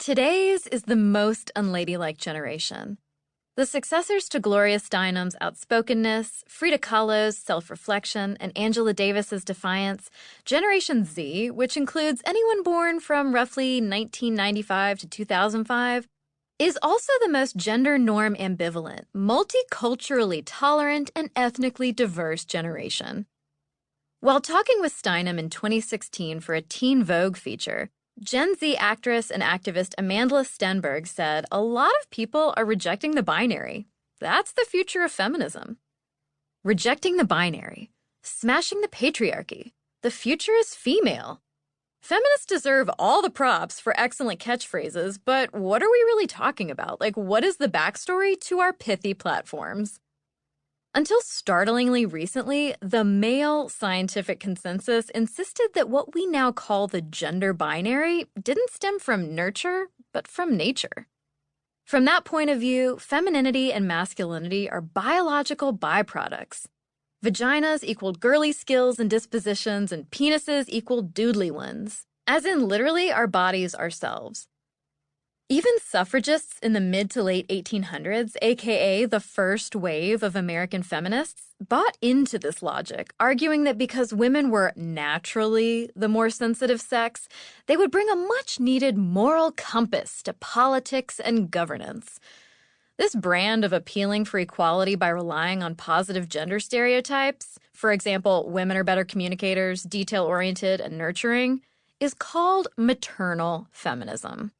Today's is the most unladylike generation. The successors to Gloria Steinem's outspokenness, Frida Kahlo's self-reflection, and Angela Davis's defiance, Generation Z, which includes anyone born from roughly 1995 to 2005, is also the most gender norm ambivalent, multiculturally tolerant, and ethnically diverse generation. While talking with Steinem in 2016 for a Teen Vogue feature, Gen Z actress and activist Amandla Stenberg said a lot of people are rejecting the binary. That's the future of feminism. Rejecting the binary. Smashing the patriarchy. The future is female. Feminists deserve all the props for excellent catchphrases, but what are we really talking about? What is the backstory to our pithy platforms? Until startlingly recently, the male scientific consensus insisted that what we now call the gender binary didn't stem from nurture, but from nature. From that point of view, femininity and masculinity are biological byproducts. Vaginas equaled girly skills and dispositions, and penises equaled doodly ones, as in literally our bodies ourselves. Even suffragists in the mid to late 1800s, aka the first wave of American feminists, bought into this logic, arguing that because women were naturally the more sensitive sex, they would bring a much-needed moral compass to politics and governance. This brand of appealing for equality by relying on positive gender stereotypes, for example, women are better communicators, detail-oriented, and nurturing, is called maternal feminism.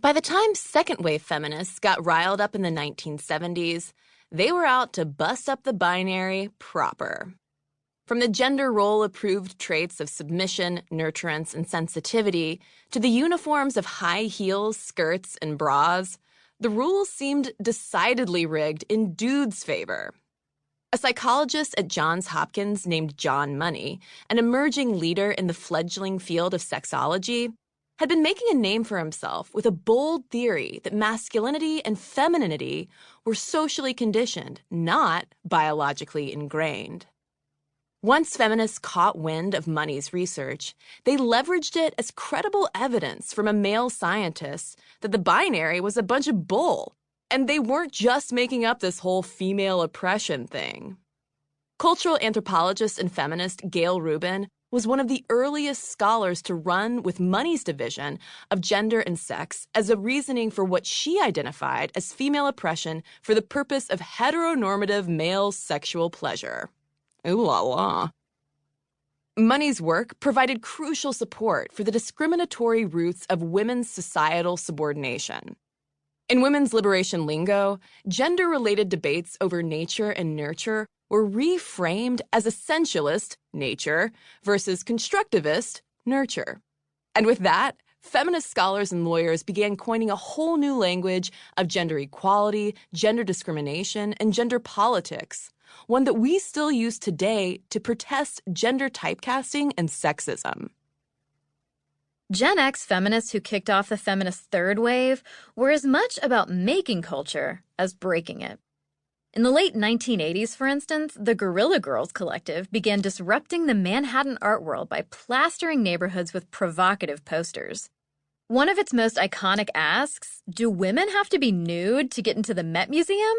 By the time second-wave feminists got riled up in the 1970s, they were out to bust up the binary proper. From the gender role-approved traits of submission, nurturance, and sensitivity to the uniforms of high heels, skirts, and bras, the rules seemed decidedly rigged in dudes' favor. A psychologist at Johns Hopkins named John Money, an emerging leader in the fledgling field of sexology, had been making a name for himself with a bold theory that masculinity and femininity were socially conditioned, not biologically ingrained. Once feminists caught wind of Money's research, they leveraged it as credible evidence from a male scientist that the binary was a bunch of bull, and they weren't just making up this whole female oppression thing. Cultural anthropologist and feminist Gail Rubin was one of the earliest scholars to run with Money's division of gender and sex as a reasoning for what she identified as female oppression for the purpose of heteronormative male sexual pleasure. Ooh la la. Money's work provided crucial support for the discriminatory roots of women's societal subordination. In women's liberation lingo, gender-related debates over nature and nurture were reframed as essentialist nature versus constructivist nurture. And with that, feminist scholars and lawyers began coining a whole new language of gender equality, gender discrimination, and gender politics, one that we still use today to protest gender typecasting and sexism. Gen X feminists who kicked off the feminist third wave were as much about making culture as breaking it. In the late 1980s, for instance, the Guerrilla Girls Collective began disrupting the Manhattan art world by plastering neighborhoods with provocative posters. One of its most iconic asks, "Do women have to be nude to get into the Met Museum?"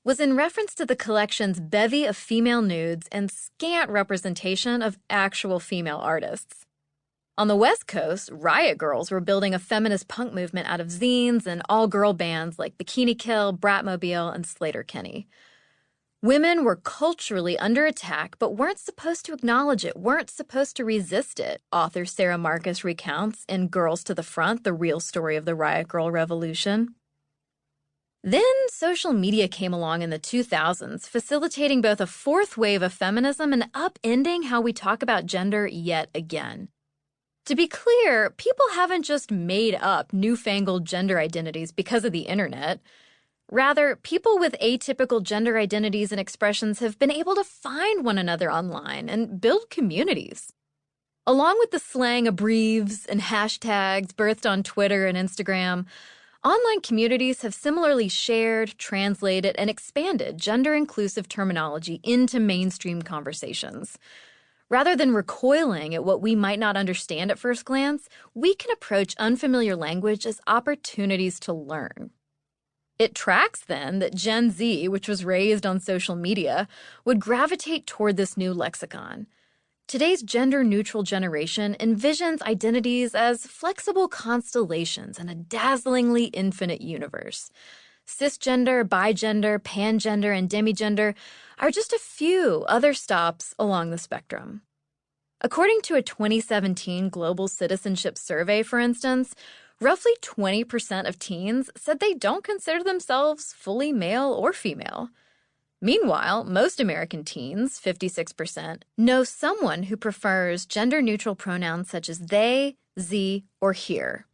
was in reference to the collection's bevy of female nudes and scant representation of actual female artists. On the West Coast, Riot Girls were building a feminist punk movement out of zines and all-girl bands like Bikini Kill, Bratmobile, and Slater-Kinney. Women were culturally under attack but weren't supposed to acknowledge it, weren't supposed to resist it, author Sarah Marcus recounts in Girls to the Front, the real story of the Riot Girl Revolution. Then social media came along in the 2000s, facilitating both a fourth wave of feminism and upending how we talk about gender yet again. To be clear, people haven't just made up newfangled gender identities because of the internet. Rather, people with atypical gender identities and expressions have been able to find one another online and build communities. Along with the slang abbreves and hashtags birthed on Twitter and Instagram, online communities have similarly shared, translated, and expanded gender-inclusive terminology into mainstream conversations. Rather than recoiling at what we might not understand at first glance, we can approach unfamiliar language as opportunities to learn. It tracks, then, that Gen Z, which was raised on social media, would gravitate toward this new lexicon. Today's gender-neutral generation envisions identities as flexible constellations in a dazzlingly infinite universe. Cisgender, bigender, pangender, and demigender are just a few other stops along the spectrum. According to a 2017 Global Citizenship Survey, for instance, roughly 20% of teens said they don't consider themselves fully male or female. Meanwhile, most American teens, 56%, know someone who prefers gender-neutral pronouns such as they, ze, or here.